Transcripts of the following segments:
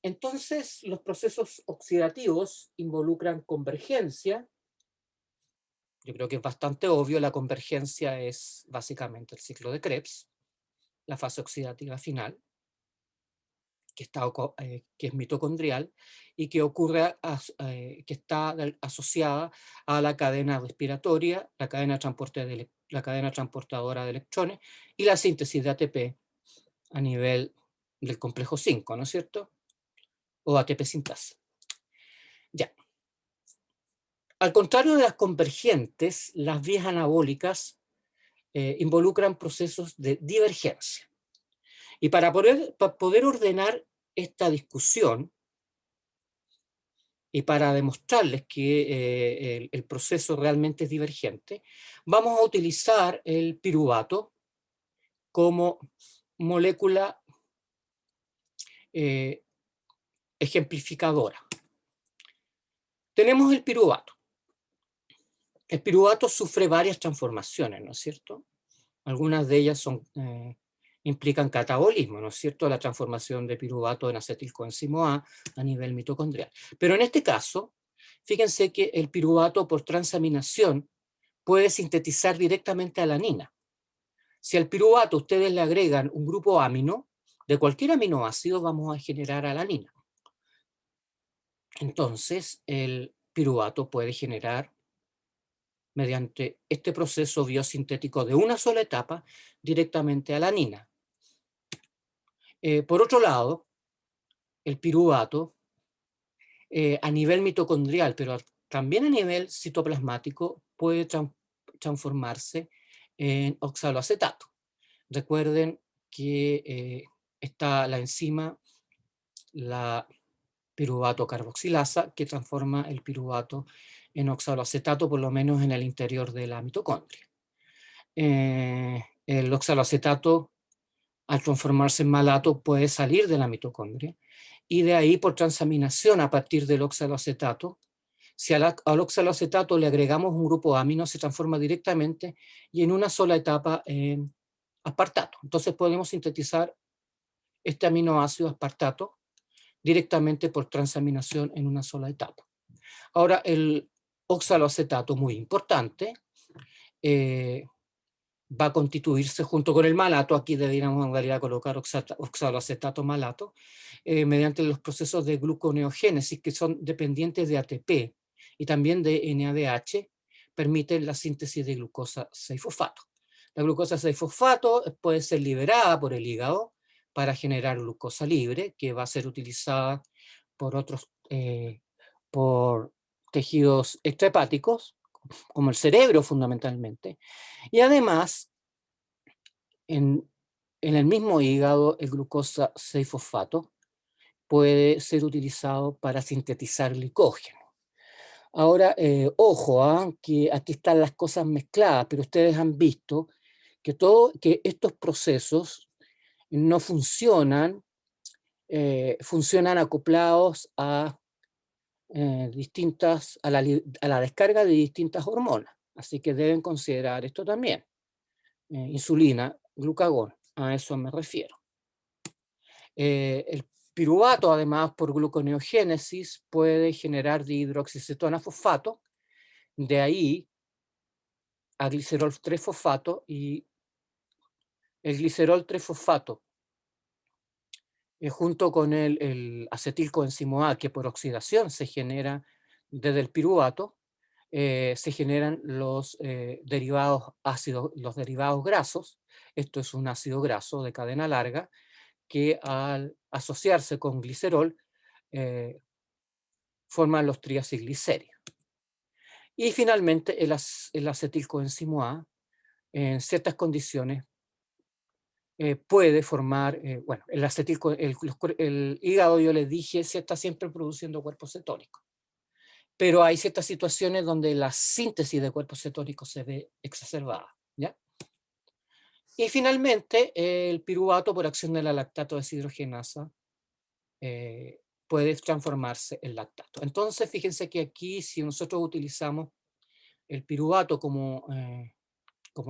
Entonces, los procesos oxidativos involucran convergencia. Yo creo que es bastante obvio, la convergencia es básicamente el ciclo de Krebs, la fase oxidativa final, que es mitocondrial y que que está asociada a la cadena respiratoria, la cadena transportadora de electrones y la síntesis de ATP a nivel del complejo 5, ¿no es cierto? O ATP sintasa. Ya. Al contrario de las convergentes, las vías anabólicas involucran procesos de divergencia. Y para poder ordenar esta discusión y para demostrarles que el proceso realmente es divergente, vamos a utilizar el piruvato como molécula eh, ejemplificadora. Tenemos el piruvato. El piruvato sufre varias transformaciones, ¿no es cierto? Algunas de ellas implican catabolismo, ¿no es cierto? La transformación de piruvato en acetilcoenzimo a nivel mitocondrial. Pero en este caso, fíjense que el piruvato por transaminación puede sintetizar directamente alanina. Si al piruvato ustedes le agregan un grupo amino, de cualquier aminoácido vamos a generar alanina. Entonces, el piruvato puede generar, mediante este proceso biosintético de una sola etapa, directamente alanina. Por otro lado, el piruvato, a nivel mitocondrial, pero también a nivel citoplasmático, puede transformarse en oxaloacetato. Recuerden que está la enzima, la piruvato carboxilasa, que transforma el piruvato en oxaloacetato, por lo menos en el interior de la mitocondria. El oxaloacetato, al transformarse en malato, puede salir de la mitocondria, y de ahí, por transaminación a partir del oxaloacetato, si al oxaloacetato le agregamos un grupo amino, se transforma directamente y en una sola etapa en aspartato. Entonces podemos sintetizar este aminoácido aspartato directamente por transaminación en una sola etapa. Ahora, el oxaloacetato, muy importante, va a constituirse junto con el malato, aquí deberíamos en realidad colocar oxaloacetato malato, mediante los procesos de gluconeogénesis que son dependientes de ATP y también de NADH, permiten la síntesis de glucosa 6-fosfato. La glucosa 6-fosfato puede ser liberada por el hígado para generar glucosa libre, que va a ser utilizada por por tejidos extrahepáticos, como el cerebro fundamentalmente, y además, en el mismo hígado, el glucosa 6-fosfato puede ser utilizado para sintetizar glicógeno. Ahora, ojo, que aquí están las cosas mezcladas, pero ustedes han visto que estos procesos no funcionan, funcionan acoplados a la descarga de distintas hormonas. Así que deben considerar esto también. Insulina, glucagón, a eso me refiero. El piruvato, además, por gluconeogénesis, puede generar dihidroxicetona fosfato, de ahí a glicerol 3-fosfato, y el glicerol 3-fosfato, junto con el acetilcoenzimo A, que por oxidación se genera desde el piruvato, se generan los derivados ácidos, los derivados grasos. Esto es un ácido graso de cadena larga que, al asociarse con glicerol, forman los triacilglicéridos. Y finalmente el acetilcoenzimo A, en ciertas condiciones, puede formar, bueno, el hígado, yo les dije, se está siempre produciendo cuerpos cetónicos, pero hay ciertas situaciones donde la síntesis de cuerpos cetónicos se ve exacerbada, ¿ya? Y finalmente, el piruvato, por acción de la lactato deshidrogenasa, puede transformarse en lactato. Entonces, fíjense que aquí, si nosotros utilizamos el piruvato como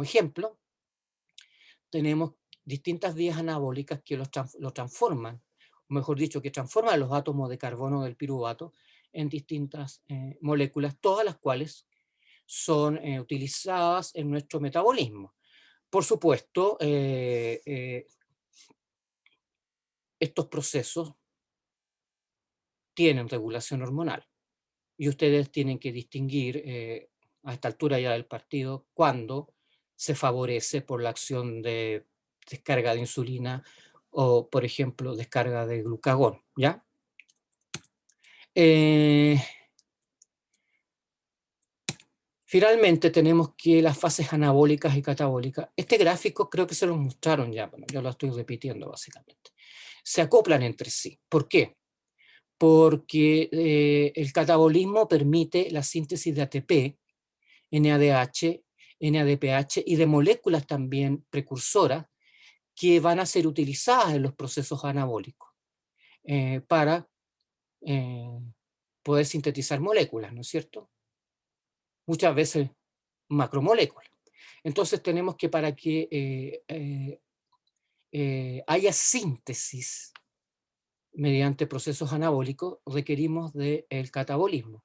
ejemplo, tenemos distintas vías anabólicas que lo transforman mejor dicho, que transforma los átomos de carbono del piruvato en distintas moléculas, todas las cuales son utilizadas en nuestro metabolismo. Por supuesto, estos procesos tienen regulación hormonal y ustedes tienen que distinguir a esta altura ya del partido cuándo se favorece por la acción de descarga de insulina o, por ejemplo, descarga de glucagón, ¿ya? Finalmente tenemos que las fases anabólicas y catabólicas. Este gráfico creo que se lo mostraron ya, bueno, yo lo estoy repitiendo básicamente. Se acoplan entre sí. ¿Por qué? Porque el catabolismo permite la síntesis de ATP, NADH, NADPH y de moléculas también precursoras que van a ser utilizadas en los procesos anabólicos para poder sintetizar moléculas, ¿no es cierto? Muchas veces macromoléculas. Entonces tenemos que para que haya síntesis mediante procesos anabólicos requerimos del catabolismo.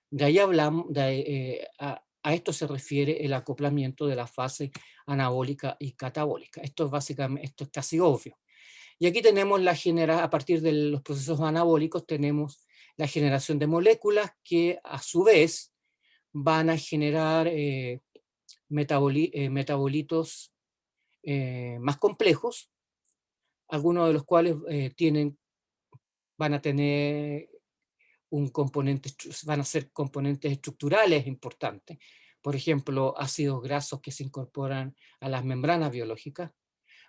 De ahí hablamos, a esto se refiere el acoplamiento de la fase anabólica y catabólica. Esto es básicamente, esto es casi obvio. Y aquí tenemos a partir de los procesos anabólicos tenemos la generación de moléculas que a su vez van a generar metabolitos más complejos, algunos de los cuales van a tener van a ser componentes estructurales importantes. Por ejemplo, ácidos grasos que se incorporan a las membranas biológicas,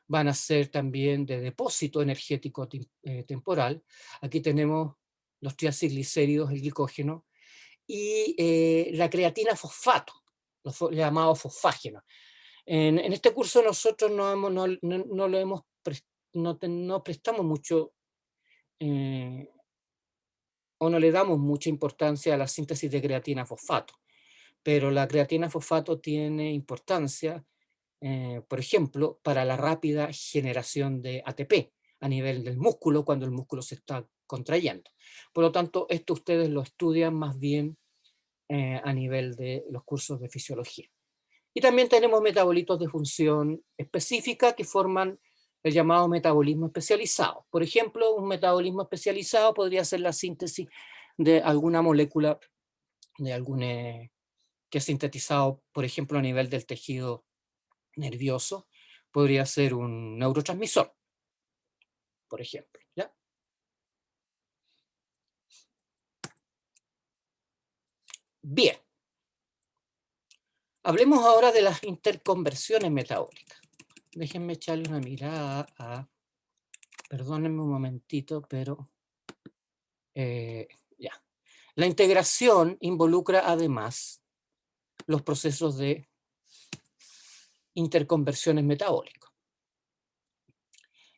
van a ser también de depósito energético temporal. Aquí tenemos los triacilglicéridos, el glicógeno, y la creatina fosfato, los llamados fosfágenos. En este curso nosotros no lo hemos no prestamos mucho o no le damos mucha importancia a la síntesis de creatina fosfato, pero la creatina fosfato tiene importancia, por ejemplo, para la rápida generación de ATP a nivel del músculo cuando el músculo se está contrayendo. Por lo tanto, esto ustedes lo estudian más bien a nivel de los cursos de fisiología. Y también tenemos metabolitos de función específica que forman el llamado metabolismo especializado. Por ejemplo, un metabolismo especializado podría ser la síntesis de alguna molécula de que es sintetizado, por ejemplo, a nivel del tejido nervioso, podría ser un neurotransmisor, por ejemplo, ¿ya? Bien, hablemos ahora de las interconversiones metabólicas. Déjenme echarle una mirada a... Perdónenme un momentito, pero... ya. La integración involucra además los procesos de interconversiones metabólicas.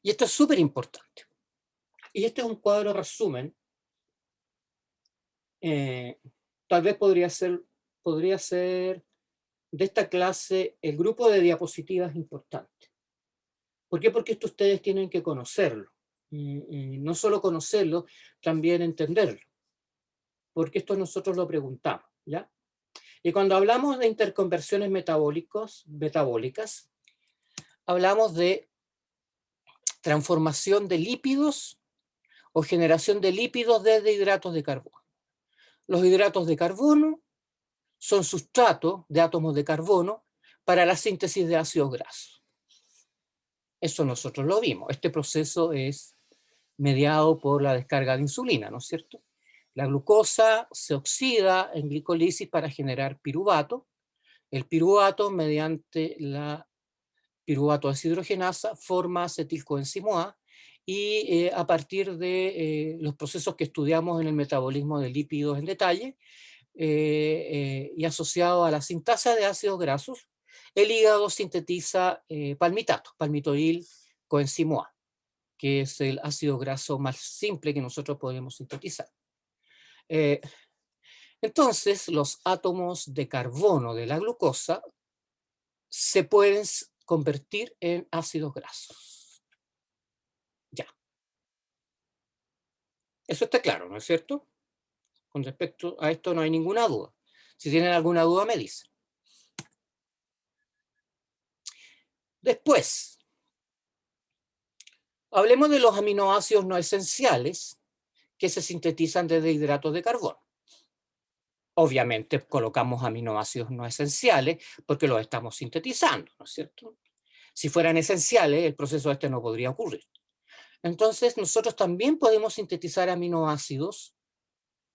Y esto es súper importante. Y este es un cuadro resumen. Tal vez podría ser de esta clase el grupo de diapositivas importante. ¿Por qué? Porque esto ustedes tienen que conocerlo. Y no solo conocerlo, también entenderlo. Porque esto nosotros lo preguntamos, ¿ya? Y cuando hablamos de interconversiones metabólicas, hablamos de transformación de lípidos o generación de lípidos desde hidratos de carbono. Los hidratos de carbono son sustrato de átomos de carbono para la síntesis de ácidos grasos. Eso nosotros lo vimos. Este proceso es mediado por la descarga de insulina, ¿no es cierto? La glucosa se oxida en glicolisis para generar piruvato. El piruvato, mediante la piruvato deshidrogenasa, forma acetilcoenzimo A y a partir de los procesos que estudiamos en el metabolismo de lípidos en detalle y asociado a la sintasa de ácidos grasos, el hígado sintetiza palmitato, palmitoil coenzimo A, que es el ácido graso más simple que nosotros podemos sintetizar. Entonces, los átomos de carbono de la glucosa se pueden convertir en ácidos grasos. Ya. Eso está claro, ¿no es cierto? Con respecto a esto no hay ninguna duda. Si tienen alguna duda, me dicen. Después, hablemos de los aminoácidos no esenciales que se sintetizan desde hidratos de carbono. Obviamente colocamos aminoácidos no esenciales porque los estamos sintetizando, ¿no es cierto? Si fueran esenciales, el proceso este no podría ocurrir. Entonces, nosotros también podemos sintetizar aminoácidos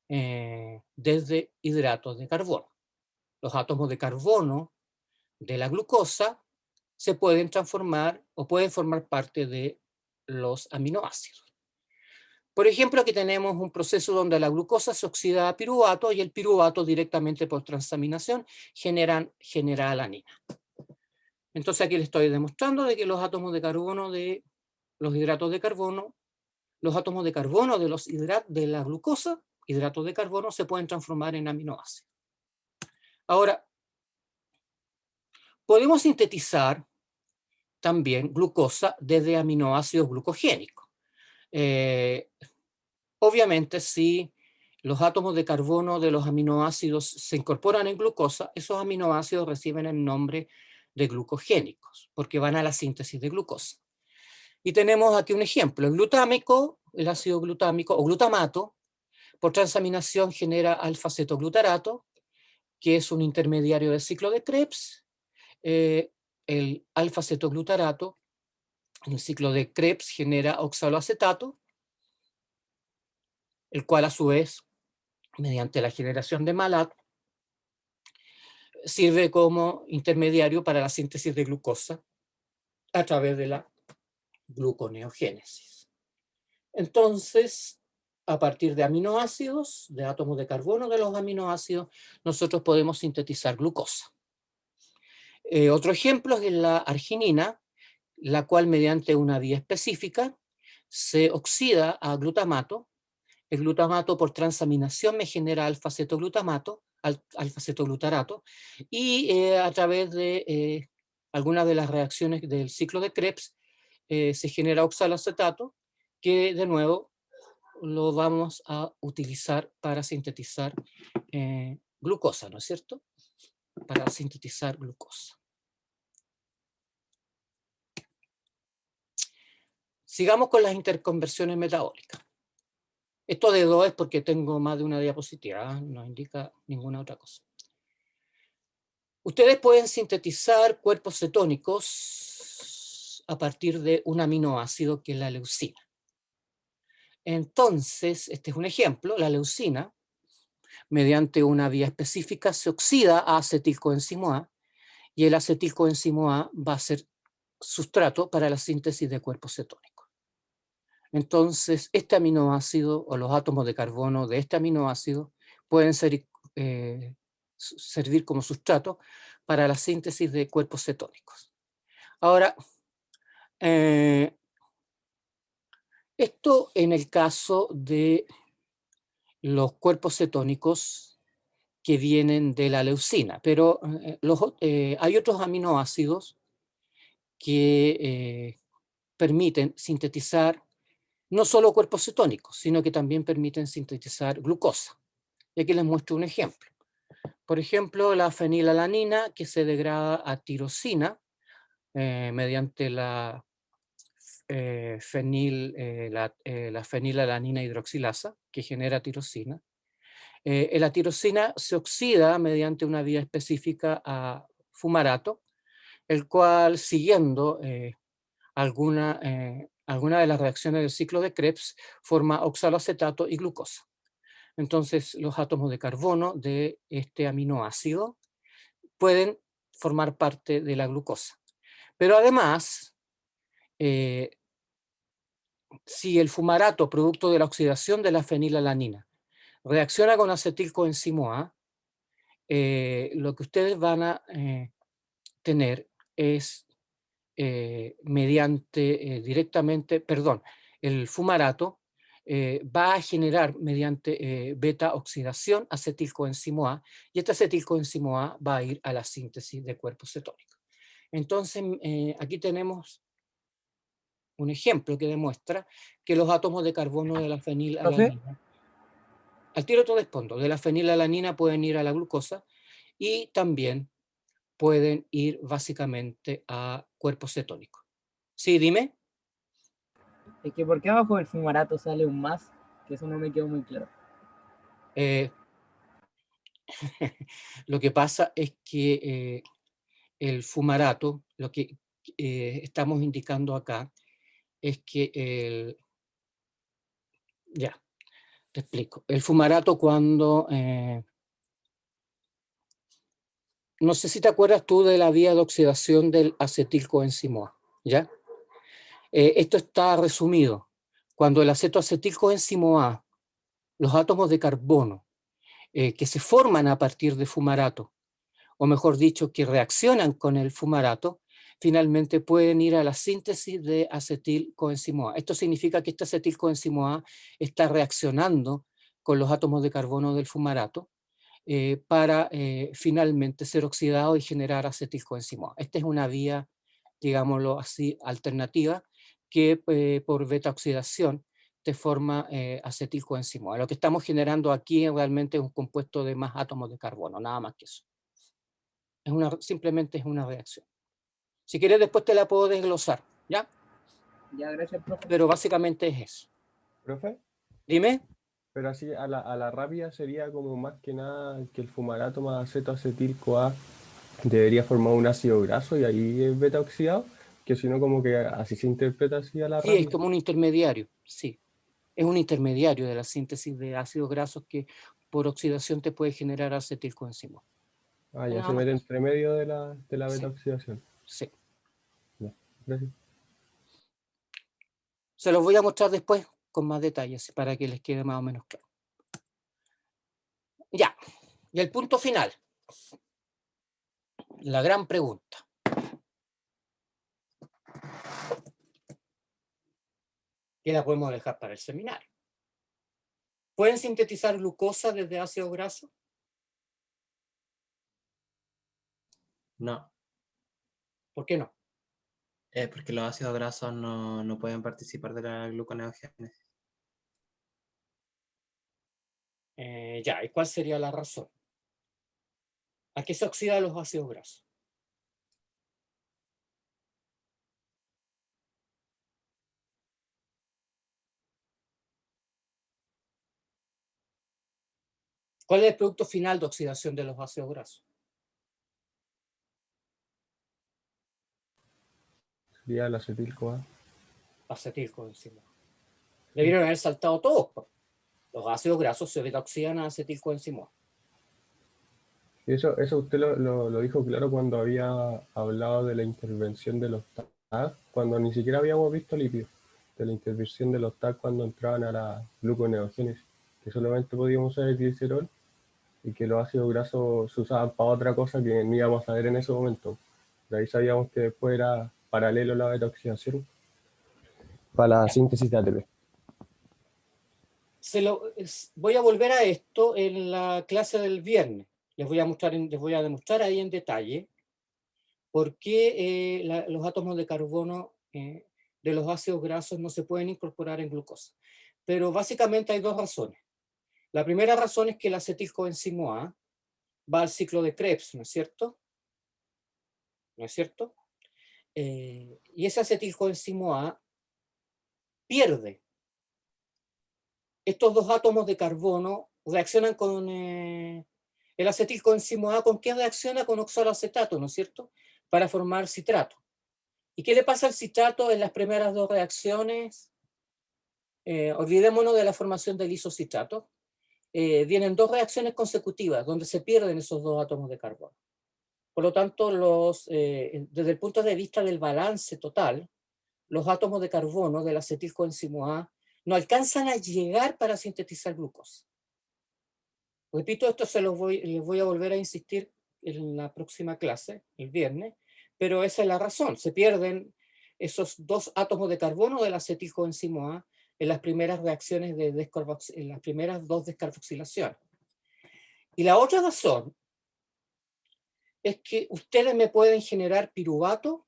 desde hidratos de carbono. Los átomos de carbono de la glucosa se pueden transformar o pueden formar parte de los aminoácidos. Por ejemplo, aquí tenemos un proceso donde la glucosa se oxida a piruvato y el piruvato directamente por transaminación genera alanina. Entonces aquí les estoy demostrando de que los átomos de carbono de los hidratos de carbono, los átomos de carbono de la glucosa, hidratos de carbono, se pueden transformar en aminoácidos. Ahora, podemos sintetizar también glucosa desde aminoácidos glucogénicos. Obviamente, si los átomos de carbono de los aminoácidos se incorporan en glucosa, esos aminoácidos reciben el nombre de glucogénicos, porque van a la síntesis de glucosa. Y tenemos aquí un ejemplo. El glutámico, el ácido glutámico o glutamato, por transaminación genera alfa-cetoglutarato, que es un intermediario del ciclo de Krebs. El alfa-cetoglutarato en el ciclo de Krebs genera oxaloacetato, el cual a su vez, mediante la generación de malato, sirve como intermediario para la síntesis de glucosa a través de la gluconeogénesis. Entonces, a partir de aminoácidos, de átomos de carbono de los aminoácidos, nosotros podemos sintetizar glucosa. Otro ejemplo es la arginina, la cual mediante una vía específica se oxida a glutamato. El glutamato por transaminación me genera alfa-cetoglutarato, y a través de algunas de las reacciones del ciclo de Krebs se genera oxaloacetato, que de nuevo lo vamos a utilizar para sintetizar glucosa, ¿no es cierto? Para sintetizar glucosa. Sigamos con las interconversiones metabólicas. Esto de 2 es porque tengo más de una diapositiva, no indica ninguna otra cosa. Ustedes pueden sintetizar cuerpos cetónicos a partir de un aminoácido que es la leucina. Entonces, este es un ejemplo, la leucina, mediante una vía específica, se oxida a acetilcoenzimo A, y el acetilcoenzimo A va a ser sustrato para la síntesis de cuerpos cetónicos. Entonces, este aminoácido o los átomos de carbono de este aminoácido pueden servir como sustrato para la síntesis de cuerpos cetónicos. Ahora, esto en el caso de los cuerpos cetónicos que vienen de la leucina, pero hay otros aminoácidos que permiten sintetizar no solo cuerpos cetónicos, sino que también permiten sintetizar glucosa. Y aquí les muestro un ejemplo. Por ejemplo, la fenilalanina, que se degrada a tirosina mediante la fenilalanina hidroxilasa, que genera tirosina. La tirosina se oxida mediante una vía específica a fumarato, el cual, siguiendo alguna de las reacciones del ciclo de Krebs, forma oxaloacetato y glucosa. Entonces, los átomos de carbono de este aminoácido pueden formar parte de la glucosa. Pero además, si el fumarato, producto de la oxidación de la fenilalanina, reacciona con acetilcoenzimo A, lo que ustedes van a tener es el fumarato va a generar mediante beta oxidación acetilcoenzimo A, y este acetilcoenzimo A va a ir a la síntesis de cuerpos cetónicos. Entonces, aquí tenemos un ejemplo que demuestra que los átomos de carbono de la ¿Profe? fenilalanina, al tiro te respondo, de la fenilalanina pueden ir a la glucosa y también pueden ir básicamente a cuerpos cetónicos. Sí, dime. Es que ¿por qué abajo del fumarato sale un más? Que eso no me quedó muy claro. Eh, lo que pasa es que el fumarato, lo que estamos indicando acá, es que ya, te explico. El fumarato cuando, no sé si te acuerdas tú de la vía de oxidación del acetilcoenzimo A, ¿ya? Esto está resumido. Cuando el acetoacetilcoenzimo A, los átomos de carbono que se forman a partir de fumarato, o mejor dicho, que reaccionan con el fumarato, finalmente pueden ir a la síntesis de acetilcoenzimo A. Esto significa que este acetilcoenzimo A está reaccionando con los átomos de carbono del fumarato para finalmente ser oxidado y generar acetilcoenzimo A. Esta es una vía, digámoslo así, alternativa que por beta oxidación te forma acetilcoenzimo A. Lo que estamos generando aquí realmente es un compuesto de más átomos de carbono, nada más que eso. Simplemente es una reacción. Si quieres después te la puedo desglosar, ¿ya? Ya, gracias, profe. Pero básicamente es eso. ¿Profe? Dime. Pero así a la rápida sería como más que nada que el fumarato más acetoacetil-CoA debería formar un ácido graso y ahí es beta oxidado, que si no como que así se interpreta así a la Sí, es rápida. como un intermediario, sí. Es un intermediario de la síntesis de ácidos grasos que por oxidación te puede generar acetilcoenzimo. Ah, ya Nada se más mete que eso. entre medio de la beta Sí, oxidación. sí. Ya, gracias. Se los voy a mostrar después con más detalles para que les quede más o menos claro. Ya, y el punto final. La gran pregunta. Que la podemos dejar para el seminario. ¿Pueden sintetizar glucosa desde ácido graso? No, ¿Por qué no? porque los ácidos grasos no pueden participar de la gluconeogénesis. Ya, ¿y cuál sería la razón? ¿A qué se oxidan los ácidos grasos? ¿Cuál es el producto final de oxidación de los ácidos grasos? Sería el acetil-CoA. Acetilcoenzimo. Debieron haber saltado todos. Los ácidos grasos se beta-oxidan a acetilcoenzimo. Y eso usted lo dijo claro cuando había hablado de la intervención de los TAG, cuando ni siquiera habíamos visto lípidos, de la intervención de los TAG cuando entraban a la gluconeogénesis, que solamente podíamos usar el glicerol y que los ácidos grasos se usaban para otra cosa que ni íbamos a ver en ese momento. De ahí sabíamos que después era paralelo la beta-oxidación para la Ya. síntesis de ATP. Voy a volver a esto en la clase del viernes. Les voy a demostrar ahí en detalle por qué los átomos de carbono de los ácidos grasos no se pueden incorporar en glucosa. Pero básicamente hay dos razones. La primera razón es que el acetilcoenzimo A va al ciclo de Krebs, ¿no es cierto? ¿No es cierto? Y ese acetilcoenzimo A pierde. Estos dos átomos de carbono reaccionan con el acetilcoenzimo A. ¿Con qué reacciona? Con oxaloacetato, ¿no es cierto? Para formar citrato. ¿Y qué le pasa al citrato en las primeras dos reacciones? Olvidémonos de la formación del isocitrato. Vienen dos reacciones consecutivas donde se pierden esos dos átomos de carbono. Por lo tanto, desde el punto de vista del balance total, los átomos de carbono del acetilcoenzimo A no alcanzan a llegar para sintetizar glucosa. Repito, esto les voy a volver a insistir en la próxima clase, el viernes, pero esa es la razón. Se pierden esos dos átomos de carbono del acetilcoenzimo A en las primeras reacciones en las primeras dos descarboxilaciones. Y la otra razón es que ustedes me pueden generar piruvato,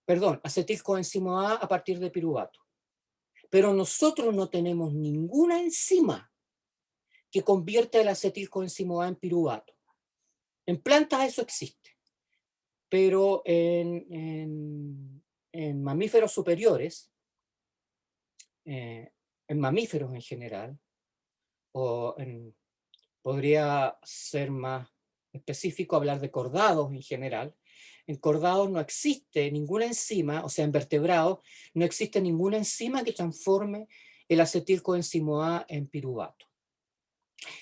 perdón, acetilcoenzimo A partir de piruvato. Pero nosotros no tenemos ninguna enzima que convierta el acetilcoenzimo A en piruvato. En plantas eso existe, pero en mamíferos superiores, en mamíferos en general, o podría ser más específico hablar de cordados en general. En cordados no existe ninguna enzima, o sea, en vertebrados no existe ninguna enzima que transforme el acetilcoenzimo A en piruvato.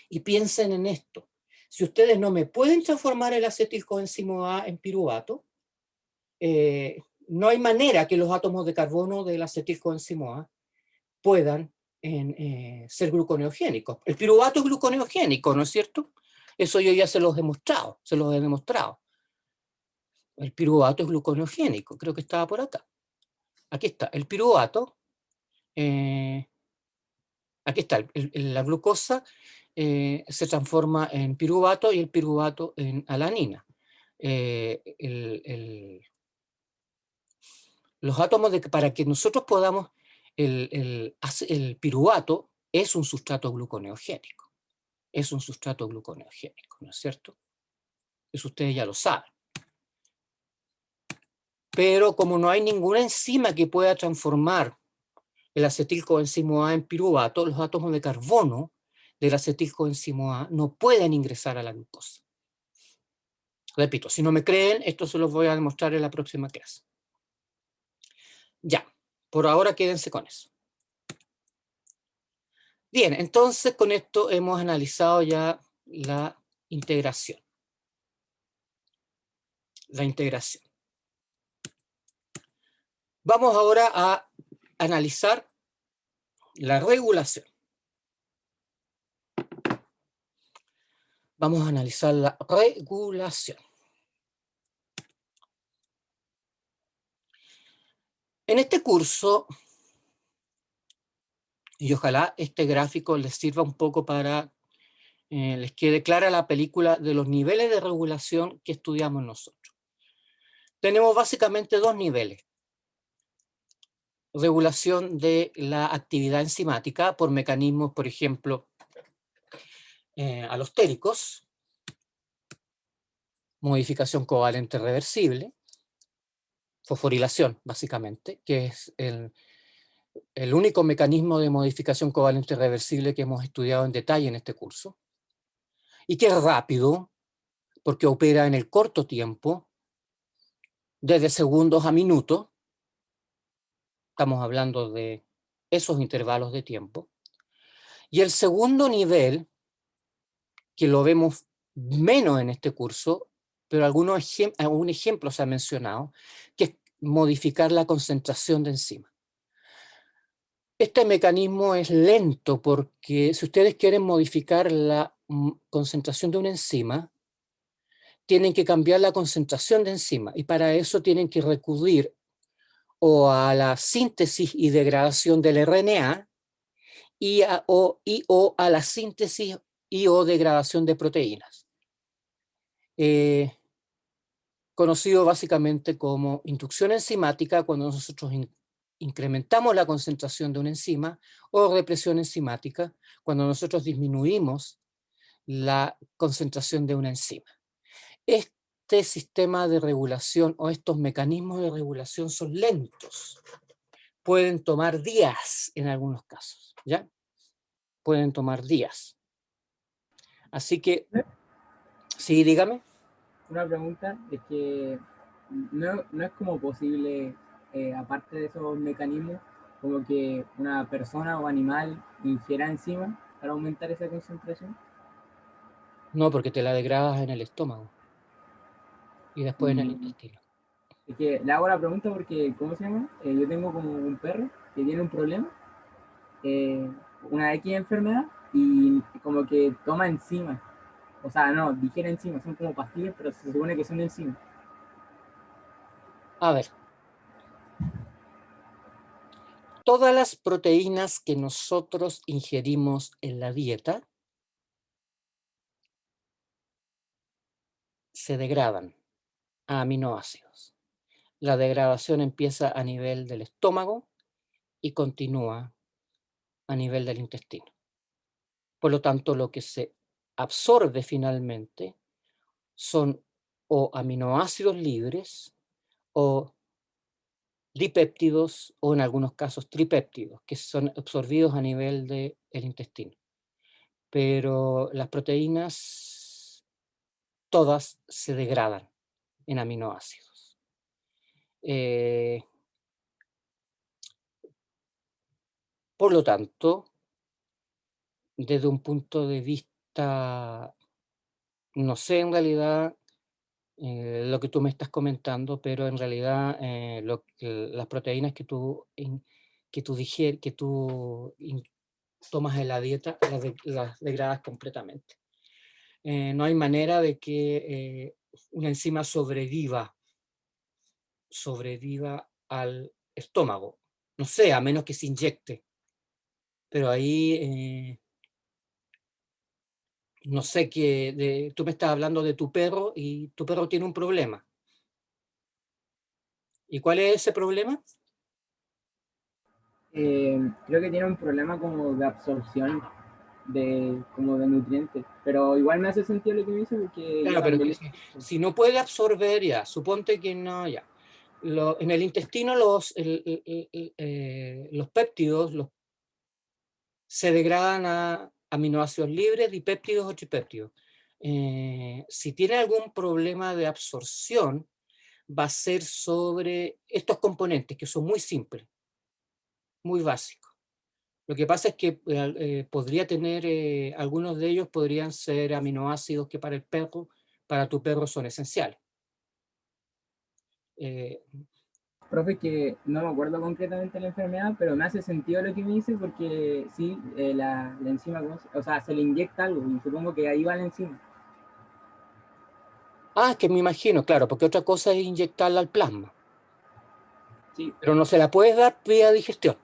Y piensen en esto. Si ustedes no me pueden transformar el acetilcoenzimo A en piruvato, no hay manera que los átomos de carbono del acetilcoenzimo A puedan ser gluconeogénicos. El piruvato es gluconeogénico, ¿no es cierto? Eso yo ya se los he demostrado. El piruvato es gluconeogénico, creo que estaba por acá. Aquí está, el piruvato, aquí está, la glucosa se transforma en piruvato y el piruvato en alanina. Los átomos, para que nosotros podamos, el piruvato es un sustrato gluconeogénico. Es un sustrato gluconeogénico, ¿no es cierto? Eso ustedes ya lo saben. Pero como no hay ninguna enzima que pueda transformar el acetilcoenzimo A en piruvato, los átomos de carbono del acetilcoenzimo A no pueden ingresar a la glucosa. Repito, si no me creen, esto se los voy a demostrar en la próxima clase. Ya, por ahora quédense con eso. Bien, entonces con esto hemos analizado ya la integración. Vamos ahora a analizar la regulación. Vamos a analizar la regulación. En este curso, y ojalá este gráfico les sirva un poco para les quede clara la película de los niveles de regulación que estudiamos nosotros. Tenemos básicamente dos niveles. Regulación de la actividad enzimática por mecanismos, por ejemplo, alostéricos, modificación covalente reversible, fosforilación, básicamente, que es el único mecanismo de modificación covalente reversible que hemos estudiado en detalle en este curso, y que es rápido, porque opera en el corto tiempo, desde segundos a minutos. Estamos hablando de esos intervalos de tiempo. Y el segundo nivel, que lo vemos menos en este curso, pero algún ejemplo se ha mencionado, que es modificar la concentración de enzima. Este mecanismo es lento porque si ustedes quieren modificar la concentración de una enzima, tienen que cambiar la concentración de enzima y para eso tienen que recurrir o a la síntesis y degradación del RNA o a la síntesis y o degradación de proteínas. Conocido básicamente como inducción enzimática cuando nosotros incrementamos la concentración de una enzima, o represión enzimática cuando nosotros disminuimos la concentración de una enzima. Este sistema de regulación o estos mecanismos de regulación son lentos. Pueden tomar días en algunos casos, ¿ya? Pueden tomar días. Así que, sí, dígame. Una pregunta es que no es como posible, aparte de esos mecanismos, como que una persona o animal ingiera enzima para aumentar esa concentración. No, porque te la degradas en el estómago y después en el intestino. Es que le hago la pregunta porque, ¿cómo se llama? Yo tengo como un perro que tiene un problema, una X enfermedad, y como que toma enzima. O sea, no, digiere enzima, son como pastillas, pero se supone que son enzimas. A ver. Todas las proteínas que nosotros ingerimos en la dieta se degradan a aminoácidos. La degradación empieza a nivel del estómago y continúa a nivel del intestino. Por lo tanto, lo que se absorbe finalmente son o aminoácidos libres o dipéptidos o en algunos casos tripéptidos, que son absorbidos a nivel del intestino. Pero las proteínas todas se degradan en aminoácidos. Por lo tanto, desde un punto de vista, no sé en realidad lo que tú me estás comentando, pero en realidad las proteínas que tú tomas en la dieta las degradas completamente. No hay manera de que una enzima sobreviva al estómago. No sé, a menos que se inyecte. Pero ahí, no sé, tú me estás hablando de tu perro y tu perro tiene un problema. ¿Y cuál es ese problema? Creo que tiene un problema como de absorción como de nutrientes, pero igual me hace sentido lo que me dice porque yo Claro, pero también. si no puede absorber, ya, suponte que no, ya. En el intestino los péptidos se degradan a aminoácidos libres, dipéptidos o tripéptidos. Si tiene algún problema de absorción, va a ser sobre estos componentes que son muy simples, muy básicos. Lo que pasa es que podría tener, algunos de ellos podrían ser aminoácidos que para tu perro son esenciales. Eh, Profe, que no me acuerdo concretamente la enfermedad, pero me hace sentido lo que me dice porque sí, la enzima, o sea, se le inyecta algo y supongo que ahí va la enzima. que me imagino, claro, porque otra cosa es inyectarla al plasma, Sí. pero no se la puedes dar vía digestión.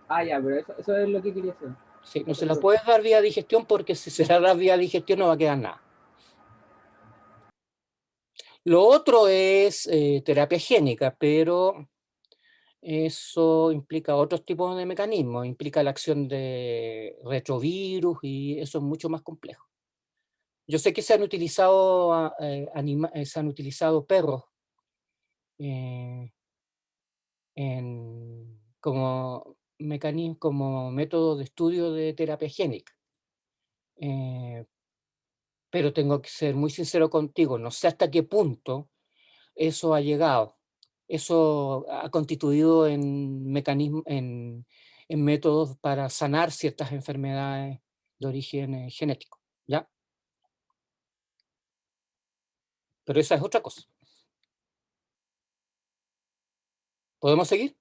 Ah, ya, pero eso es lo que quería hacer. Sí, no Eso se la es puedes dar vía digestión porque si se la da vía digestión no va a quedar nada. Lo otro es terapia génica, pero eso implica otros tipos de mecanismos, implica la acción de retrovirus y eso es mucho más complejo. Yo sé que se han utilizado, se han utilizado perros eh, como mecanismo, como método de estudio de terapia génica. Pero tengo que ser muy sincero contigo, no sé hasta qué punto eso ha llegado. Eso ha constituido en mecanismos, en métodos para sanar ciertas enfermedades de origen genético, ¿ya? Pero esa es otra cosa. ¿Podemos seguir?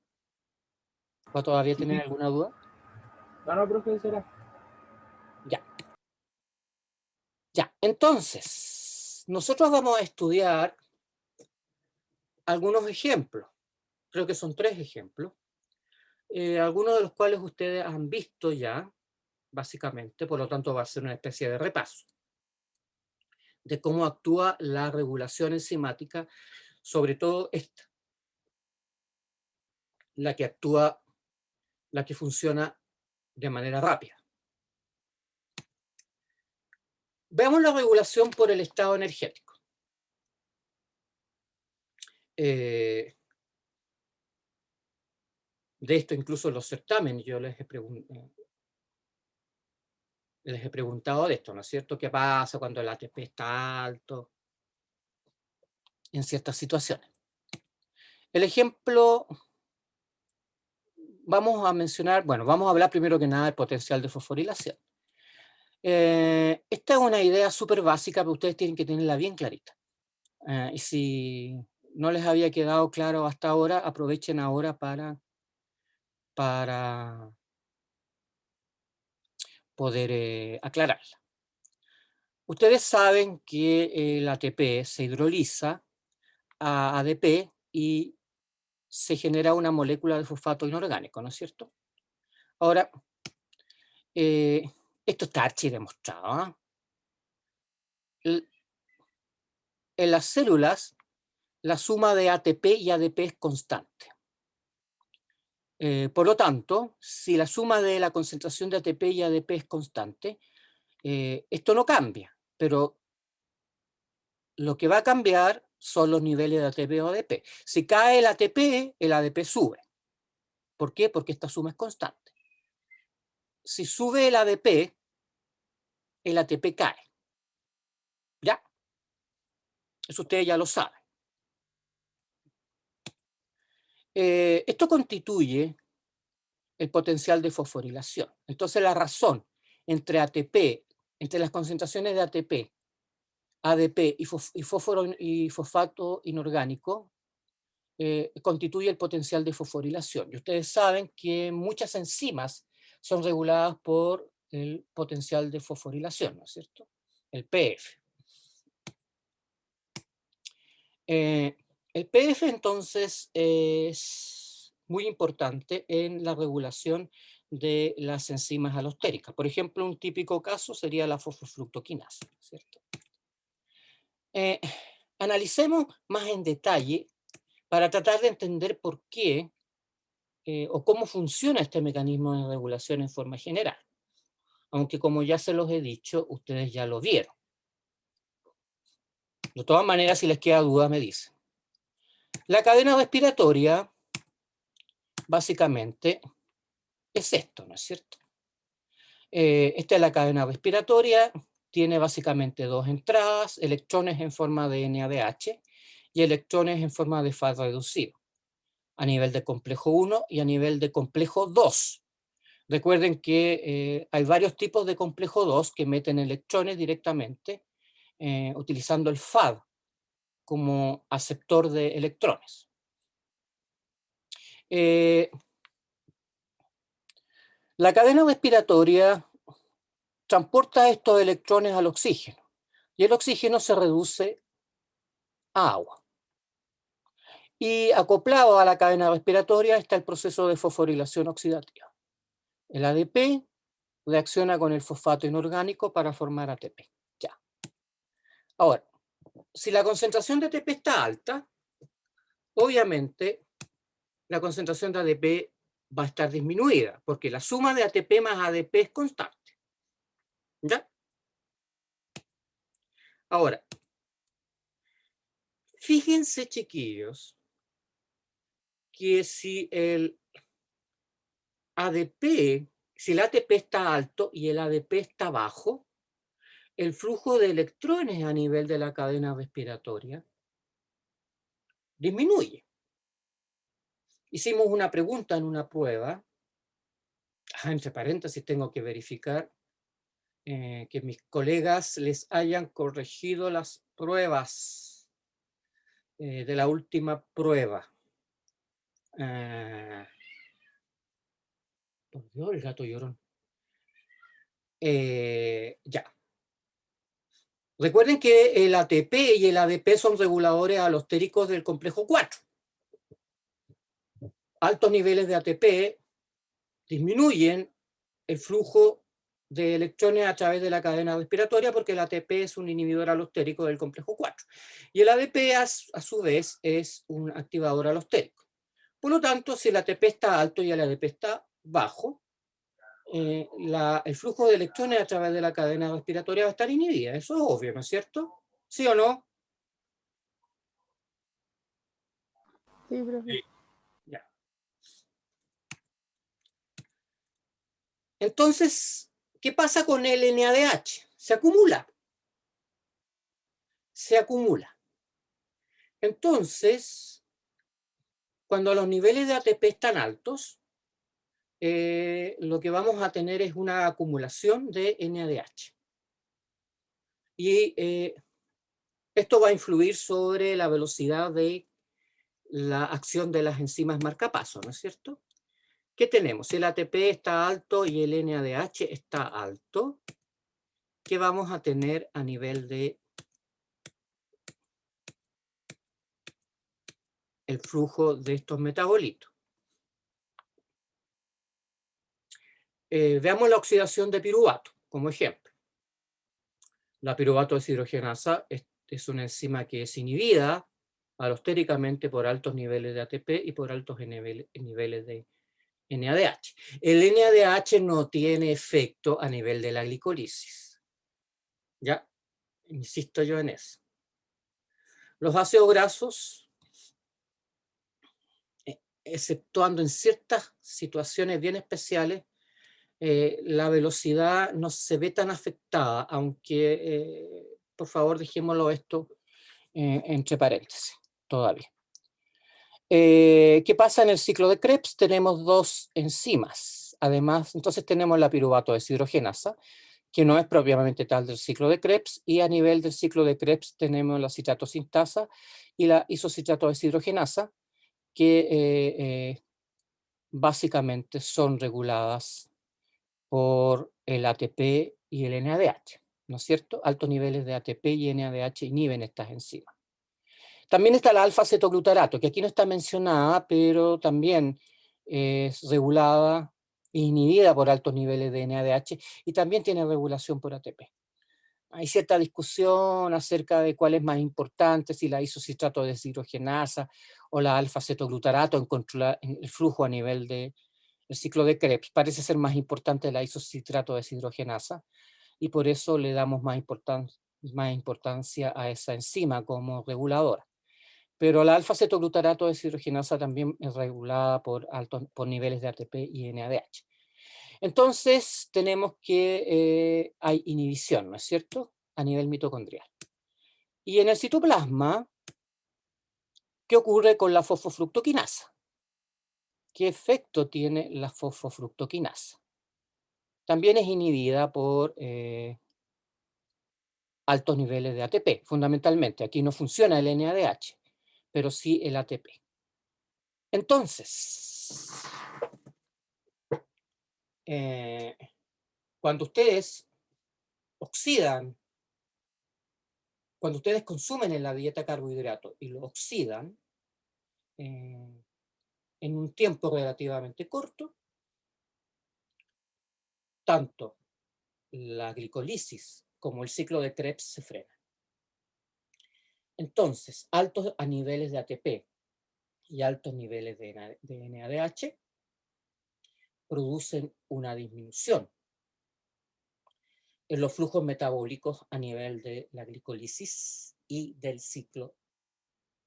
¿Va todavía tener alguna duda? No, profesora. Ya. Ya, entonces, nosotros vamos a estudiar algunos ejemplos. Creo que son 3 ejemplos. Algunos de los cuales ustedes han visto ya, básicamente, por lo tanto va a ser una especie de repaso de cómo actúa la regulación enzimática, sobre todo esta, la que actúa, la que funciona de manera rápida. Veamos la regulación por el estado energético. De esto incluso los certámenes, yo les he preguntado de esto, ¿no es cierto? ¿Qué pasa cuando el ATP está alto en ciertas situaciones? El ejemplo, vamos a mencionar, bueno, vamos a hablar primero que nada del potencial de fosforilación. Esta es una idea súper básica, pero ustedes tienen que tenerla bien clarita. Y si no les había quedado claro hasta ahora, aprovechen ahora para poder aclararla. Ustedes saben que el ATP se hidroliza a ADP y se genera una molécula de fosfato inorgánico, ¿no es cierto? Ahora, esto está archidemostrado, ¿eh? En las células la suma de ATP y ADP es constante. Por lo tanto, si la suma de la concentración de ATP y ADP es constante, esto no cambia, pero lo que va a cambiar son los niveles de ATP o ADP. Si cae el ATP, el ADP sube. ¿Por qué? Porque esta suma es constante. Si sube el ADP, el ATP cae. ¿Ya? Eso ustedes ya lo saben. Esto constituye el potencial de fosforilación. Entonces la razón entre ATP, entre las concentraciones de ATP, ADP y fosfato inorgánico constituye el potencial de fosforilación. Y ustedes saben que muchas enzimas son reguladas por el potencial de fosforilación, ¿no es cierto? El PF. El PF entonces es muy importante en la regulación de las enzimas alostéricas. Por ejemplo, un típico caso sería la fosfofructoquinasa, ¿cierto? Analicemos más en detalle para tratar de entender por qué o cómo funciona este mecanismo de regulación en forma general. Aunque como ya se los he dicho, ustedes ya lo vieron. De todas maneras, si les queda duda, me dicen. La cadena respiratoria, básicamente, es esto, ¿no es cierto? Esta es la cadena respiratoria, tiene básicamente dos entradas, electrones en forma de NADH y electrones en forma de FAD reducido, a nivel de complejo 1 y a nivel de complejo 2. Recuerden que hay varios tipos de complejo 2 que meten electrones directamente utilizando el FAD como aceptor de electrones. La cadena respiratoria transporta estos electrones al oxígeno y el oxígeno se reduce a agua. Y acoplado a la cadena respiratoria está el proceso de fosforilación oxidativa. El ADP reacciona con el fosfato inorgánico para formar ATP. Ya. Ahora, si la concentración de ATP está alta, obviamente la concentración de ADP va a estar disminuida, porque la suma de ATP más ADP es constante. ¿Ya? Ahora, fíjense, chiquillos, que si el ADP, si el ATP está alto y el ADP está bajo, el flujo de electrones a nivel de la cadena respiratoria disminuye. Hicimos una pregunta en una prueba, entre paréntesis tengo que verificar que mis colegas les hayan corregido las pruebas de la última prueba. Por Dios, el gato llorón. Ya. Recuerden que el ATP y el ADP son reguladores alostéricos del complejo 4. Altos niveles de ATP disminuyen el flujo de electrones a través de la cadena respiratoria porque el ATP es un inhibidor alostérico del complejo 4. Y el ADP a su vez es un activador alostérico. Por lo tanto, si el ATP está alto y el ADP está bajo, el flujo de electrones a través de la cadena respiratoria va a estar inhibida. Eso es obvio, ¿no es cierto? ¿Sí o no? Sí, profe. Ya. Entonces, ¿qué pasa con el NADH? Se acumula. Se acumula. Entonces, cuando los niveles de ATP están altos, lo que vamos a tener es una acumulación de NADH. Y esto va a influir sobre la velocidad de la acción de las enzimas marcapaso, ¿no es cierto? ¿Qué tenemos? Si el ATP está alto y el NADH está alto, ¿qué vamos a tener a nivel de el flujo de estos metabolitos? Veamos la oxidación de piruvato como ejemplo. La piruvato deshidrogenasa es una enzima que es inhibida alostéricamente por altos niveles de ATP y por altos niveles de NADH. El NADH no tiene efecto a nivel de la glicolisis. Ya, insisto yo en eso. Los ácidos grasos, exceptuando en ciertas situaciones bien especiales, la velocidad no se ve tan afectada, aunque, por favor, dejémoslo esto entre paréntesis todavía. ¿Qué pasa en el ciclo de Krebs? Tenemos dos enzimas. Además, entonces tenemos la piruvato deshidrogenasa, que no es propiamente tal del ciclo de Krebs, y a nivel del ciclo de Krebs tenemos la citratosintasa y la isocitrato deshidrogenasa, que básicamente son reguladas por el ATP y el NADH, ¿no es cierto? Altos niveles de ATP y NADH inhiben estas enzimas. También está la alfa-cetoglutarato, que aquí no está mencionada, pero también es regulada e inhibida por altos niveles de NADH y también tiene regulación por ATP. Hay cierta discusión acerca de cuál es más importante, si la isocitrato deshidrogenasa o la alfa-cetoglutarato en controlar el flujo a nivel del ciclo de Krebs. Parece ser más importante la isocitrato deshidrogenasa y por eso le damos más importancia a esa enzima como reguladora. Pero la alfa-cetoglutarato deshidrogenasa también es regulada por niveles de ATP y NADH. Entonces tenemos que hay inhibición, ¿no es cierto?, a nivel mitocondrial. Y en el citoplasma, ¿qué ocurre con la fosfofructoquinasa? ¿Qué efecto tiene la fosfofructoquinasa? También es inhibida por altos niveles de ATP, fundamentalmente. Aquí no funciona el NADH, pero sí el ATP. Entonces, cuando ustedes oxidan, cuando ustedes consumen en la dieta carbohidratos y lo oxidan en un tiempo relativamente corto, tanto la glicolisis como el ciclo de Krebs se frenan. Entonces, altos a niveles de ATP y altos niveles de NADH producen una disminución en los flujos metabólicos a nivel de la glicolisis y del ciclo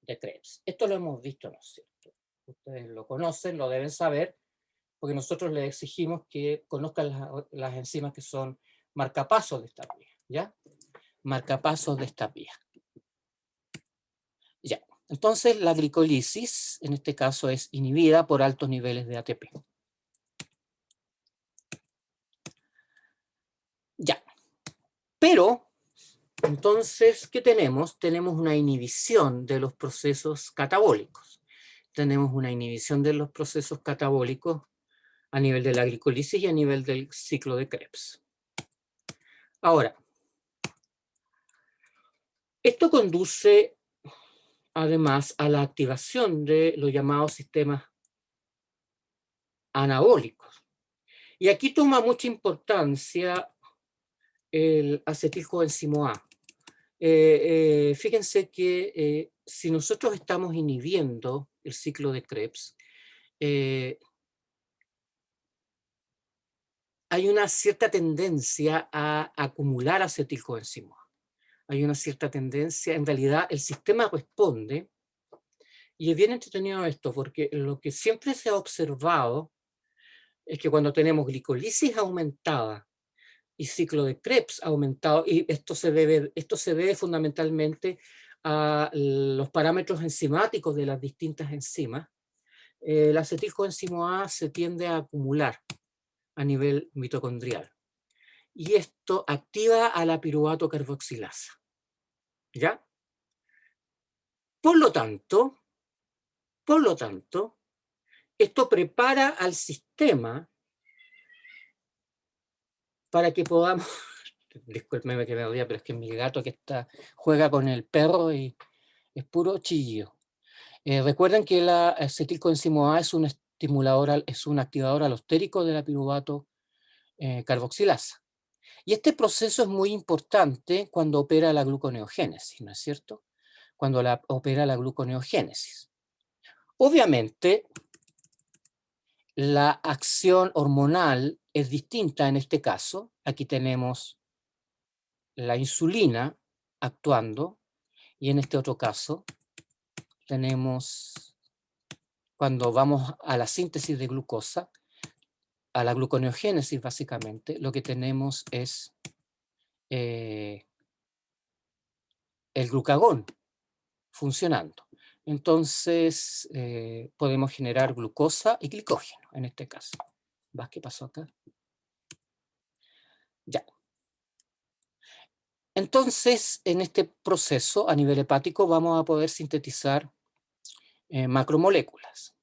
de Krebs. Esto lo hemos visto, ¿no es cierto? Ustedes lo conocen, lo deben saber, porque nosotros les exigimos que conozcan las enzimas que son marcapasos de esta vía, ¿ya? Marcapasos de esta vía. Ya. Entonces, la glicolisis, en este caso, es inhibida por altos niveles de ATP. Ya. Pero, entonces, ¿qué tenemos? Tenemos una inhibición de los procesos catabólicos. Tenemos una inhibición de los procesos catabólicos a nivel de la glicolisis y a nivel del ciclo de Krebs. Ahora, esto conduce además a la activación de los llamados sistemas anabólicos. Y aquí toma mucha importancia el acetilcoenzimo A. Fíjense que si nosotros estamos inhibiendo el ciclo de Krebs, hay una cierta tendencia a acumular acetilcoenzimo A. Hay una cierta tendencia, en realidad el sistema responde, y es bien entretenido esto, porque lo que siempre se ha observado es que cuando tenemos glicolisis aumentada y ciclo de Krebs aumentado, y esto se debe fundamentalmente a los parámetros enzimáticos de las distintas enzimas, el acetilcoenzimo A se tiende a acumular a nivel mitocondrial. Y esto activa a la piruvato carboxilasa. ¿Ya? Por lo tanto, esto prepara al sistema para que podamos, discúlpeme que me odia, pero es que mi gato que juega con el perro y es puro chillo. Recuerden que la acetilcoenzimo A es un estimulador, es un activador alostérico de la piruvato carboxilasa. Y este proceso es muy importante cuando opera la gluconeogénesis, ¿no es cierto? cuando opera la gluconeogénesis. Obviamente, la acción hormonal es distinta en este caso. Aquí tenemos la insulina actuando, y en este otro caso tenemos, cuando vamos a la síntesis de glucosa, a la gluconeogénesis básicamente, lo que tenemos es el glucagón funcionando. Entonces podemos generar glucosa y glicógeno en este caso. ¿Qué pasó acá? Ya. Entonces, en este proceso a nivel hepático vamos a poder sintetizar macromoléculas.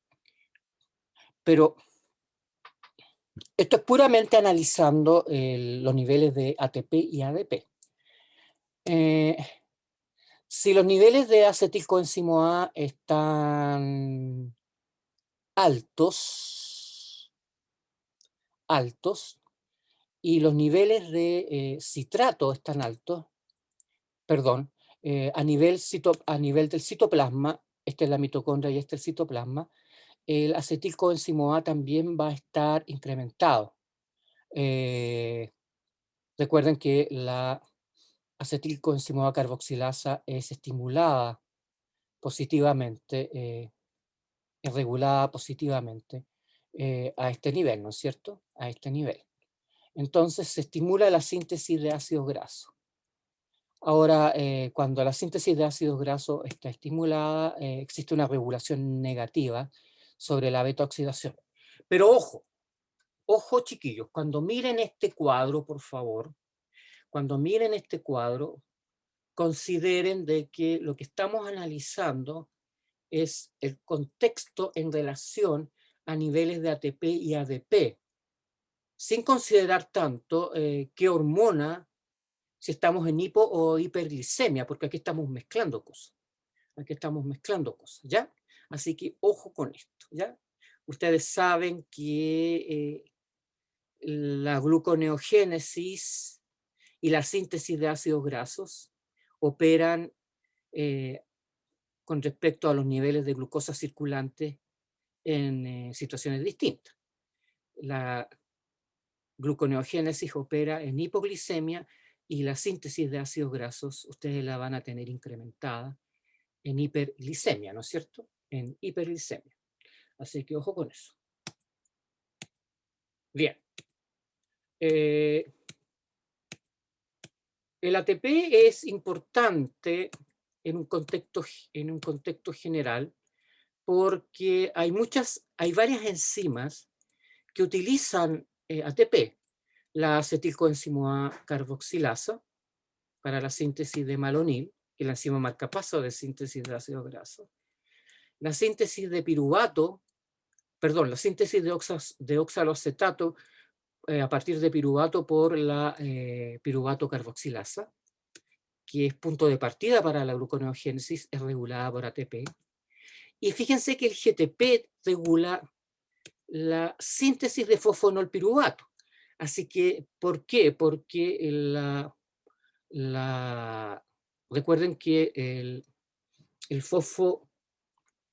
Pero esto es puramente analizando los niveles de ATP y ADP. Si los niveles de acetilcoenzimo A están altos, y los niveles de citrato están altos, perdón, a nivel del citoplasma, esta es la mitocondria y este es el citoplasma, el acetilcoenzimo A también va a estar incrementado. Recuerden que la acetilcoenzimo A carboxilasa es estimulada positivamente, es regulada positivamente a este nivel, ¿no es cierto? A este nivel. Entonces se estimula la síntesis de ácidos grasos. Ahora, cuando la síntesis de ácidos grasos está estimulada, existe una regulación negativa sobre la beta-oxidación. Pero ojo chiquillos, cuando miren este cuadro, por favor, cuando miren este cuadro, consideren de que lo que estamos analizando es el contexto en relación a niveles de ATP y ADP, sin considerar tanto qué hormona, si estamos en hipo o hiperglicemia, porque aquí estamos mezclando cosas. ¿Ya? Así que ojo con esto, ¿ya? Ustedes saben que la gluconeogénesis y la síntesis de ácidos grasos operan con respecto a los niveles de glucosa circulante en situaciones distintas. La gluconeogénesis opera en hipoglicemia y la síntesis de ácidos grasos ustedes la van a tener incrementada en hiperglicemia, ¿no es cierto? En hiperglicemia. Así que ojo con eso. Bien. El ATP es importante en un contexto general porque hay varias enzimas que utilizan ATP. La acetilcoenzimo A carboxilasa para la síntesis de malonil, que es la enzima marcapaso de síntesis de ácidos grasos. La síntesis de piruvato, perdón, la síntesis de oxaloacetato a partir de piruvato por la piruvato carboxilasa, que es punto de partida para la gluconeogénesis, es regulada por ATP. Y fíjense que el GTP regula la síntesis de fosfonolpiruvato. Así que, ¿por qué? Porque recuerden que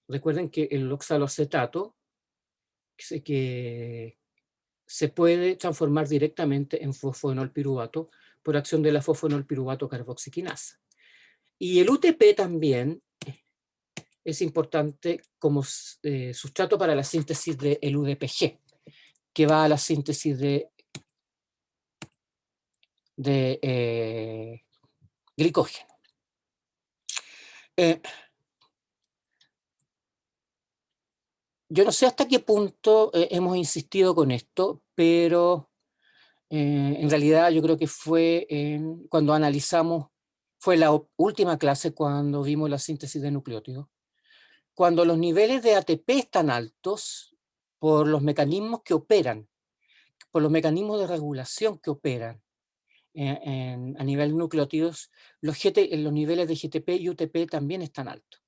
recuerden que el oxaloacetato que se puede transformar directamente en fosfonolpiruvato por acción de la fosfonolpiruvato carboxiquinasa. Y el UTP también es importante como sustrato para la síntesis del UDPG, que va a la síntesis de glicógeno. Yo no sé hasta qué punto hemos insistido con esto, pero en realidad yo creo que fue cuando analizamos, fue la última clase cuando vimos la síntesis de nucleótidos. Cuando los niveles de ATP están altos, por los mecanismos que operan, por los mecanismos de regulación que operan a nivel de nucleótidos, los niveles de GTP y UTP también están altos.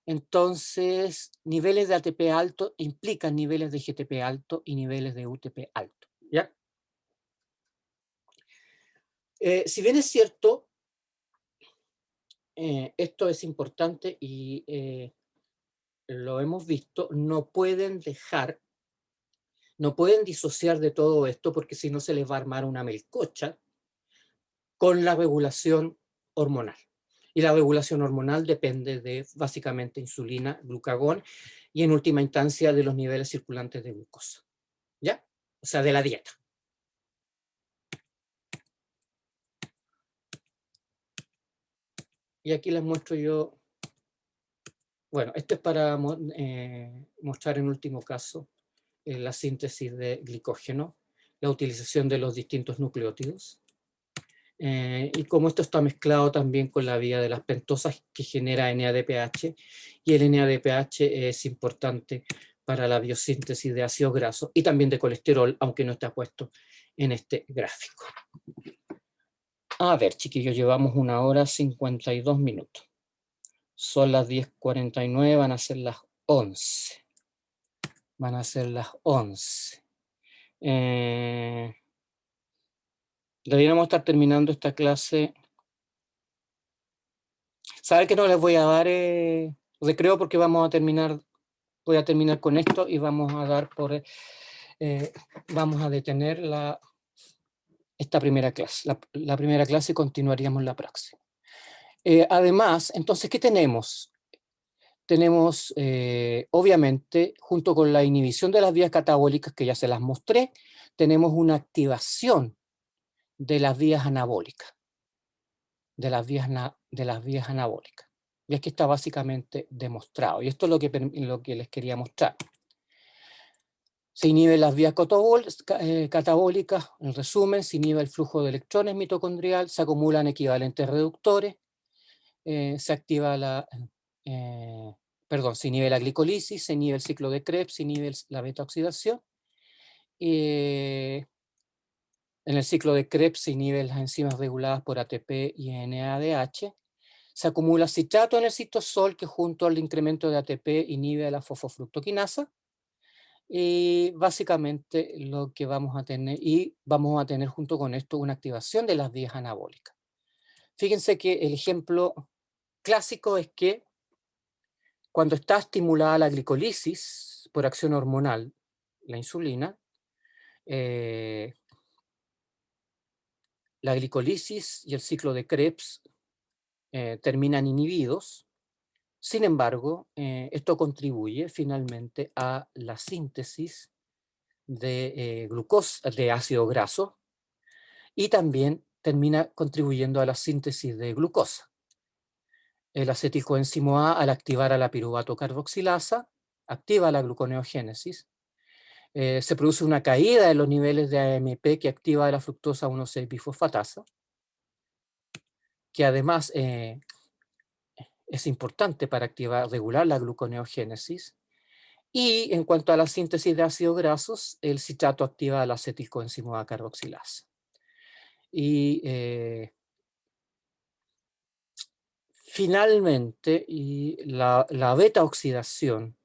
Entonces, niveles de ATP alto implican niveles de GTP alto y niveles de UTP alto. ¿Ya? Si bien es cierto, esto es importante y lo hemos visto, no pueden disociar de todo esto porque si no se les va a armar una melcocha con la regulación hormonal. Y la regulación hormonal depende de básicamente insulina, glucagón y en última instancia de los niveles circulantes de glucosa. ¿Ya? O sea, de la dieta. Y aquí les muestro yo, bueno, esto es para mostrar en último caso la síntesis de glicógeno, la utilización de los distintos nucleótidos. Y como esto está mezclado también con la vía de las pentosas que genera NADPH, y el NADPH es importante para la biosíntesis de ácidos grasos y también de colesterol, aunque no está puesto en este gráfico. A ver, chiquillos, llevamos 1 hora 52 minutos. Son las 10:49, van a ser las 11. Van a ser las 11. Deberíamos estar terminando esta clase. Saben que no les voy a dar recreo porque voy a terminar con esto y vamos a dar vamos a detener esta primera clase. La primera clase y continuaríamos la próxima. Además, entonces, ¿qué tenemos? Tenemos, obviamente, junto con la inhibición de las vías catabólicas, que ya se las mostré, tenemos una activación de las vías anabólicas. De las vías anabólicas. Y aquí está básicamente demostrado. Y esto es lo que les quería mostrar. Se inhiben las vías catabólicas, en resumen, se inhibe el flujo de electrones mitocondrial, se acumulan equivalentes reductores, se inhibe la glicolisis, se inhibe el ciclo de Krebs, se inhibe la beta-oxidación. En el ciclo de Krebs se inhiben las enzimas reguladas por ATP y NADH. Se acumula citrato en el citosol que junto al incremento de ATP inhibe la fosfofructoquinasa. Y básicamente lo que vamos a tener junto con esto una activación de las vías anabólicas. Fíjense que el ejemplo clásico es que cuando está estimulada la glicolisis por acción hormonal, la insulina, la glicolisis y el ciclo de Krebs terminan inhibidos. Sin embargo, esto contribuye finalmente a la síntesis de glucosa, de ácido graso, y también termina contribuyendo a la síntesis de glucosa. El acetilcoenzimo A, al activar a la piruvato carboxilasa, activa la gluconeogénesis. Se produce una caída de los niveles de AMP que activa la fructosa 1,6-bifosfatasa, que además es importante para regular la gluconeogénesis. Y en cuanto a la síntesis de ácidos grasos, el citrato activa la acetilcoenzimo A carboxilasa. Y finalmente, la beta-oxidación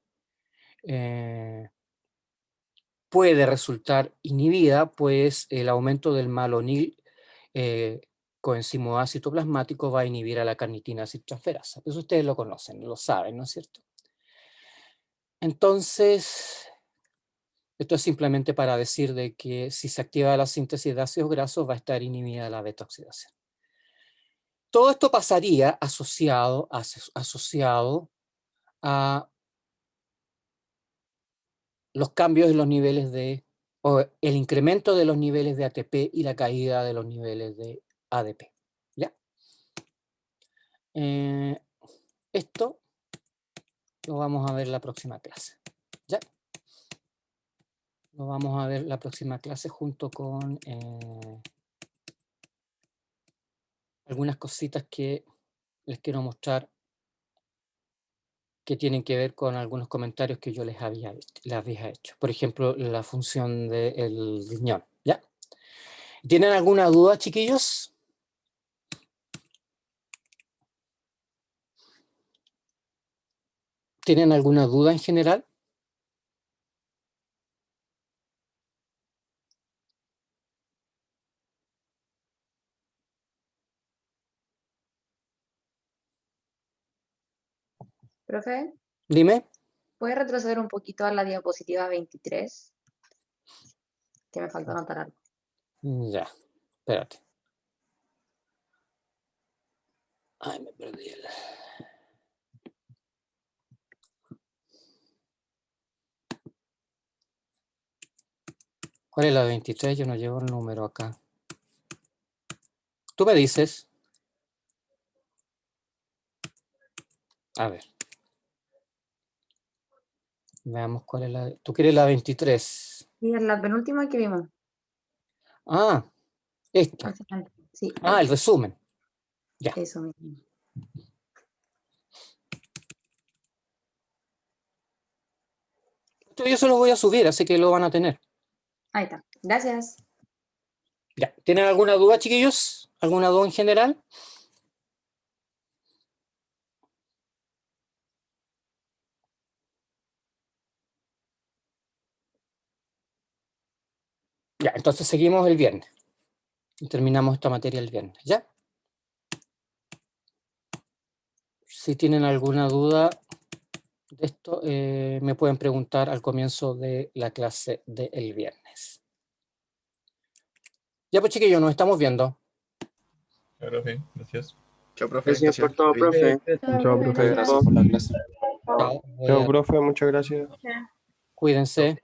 puede resultar inhibida, pues el aumento del malonil coenzimo A citoplasmático va a inhibir a la carnitina transferasa. Eso ustedes lo conocen, lo saben, ¿no es cierto? Entonces, esto es simplemente para decir de que si se activa la síntesis de ácidos grasos va a estar inhibida la beta-oxidación. Todo esto pasaría asociado a los cambios en los niveles o el incremento de los niveles de ATP y la caída de los niveles de ADP. ¿Ya? Esto lo vamos a ver la próxima clase. ¿Ya? Lo vamos a ver la próxima clase junto con algunas cositas que les quiero mostrar que tienen que ver con algunos comentarios que yo les había hecho. Por ejemplo, la función del riñón. ¿Ya? ¿Tienen alguna duda, chiquillos? ¿Tienen alguna duda en general? Profe, Dime. ¿puede retroceder un poquito a la diapositiva 23? Que me falta anotar algo. Ya, espérate. Ay, me perdí el... ¿Cuál es la 23? Yo no llevo el número acá. Tú me dices. A ver. Veamos cuál es la... Tú quieres la 23. Y en la penúltima que vimos. Ah, esta. Al final. Sí, Ah, el resumen. Ya. eso mismo. Yo se lo voy a subir, así que lo van a tener. Ahí está. Gracias. Ya. ¿Tienen alguna duda, chiquillos? ¿Alguna duda en general? Ya, entonces seguimos el viernes. Y terminamos esta materia el viernes, ¿ya? Si tienen alguna duda de esto, me pueden preguntar al comienzo de la clase del viernes. Ya pues, chiquillos, nos estamos viendo. Chao, profe. Gracias. Chao, profe. Gracias por todo, profe. Chao, profe. Gracias por la clase. Chao, Chao, profe. Muchas gracias. cuídense.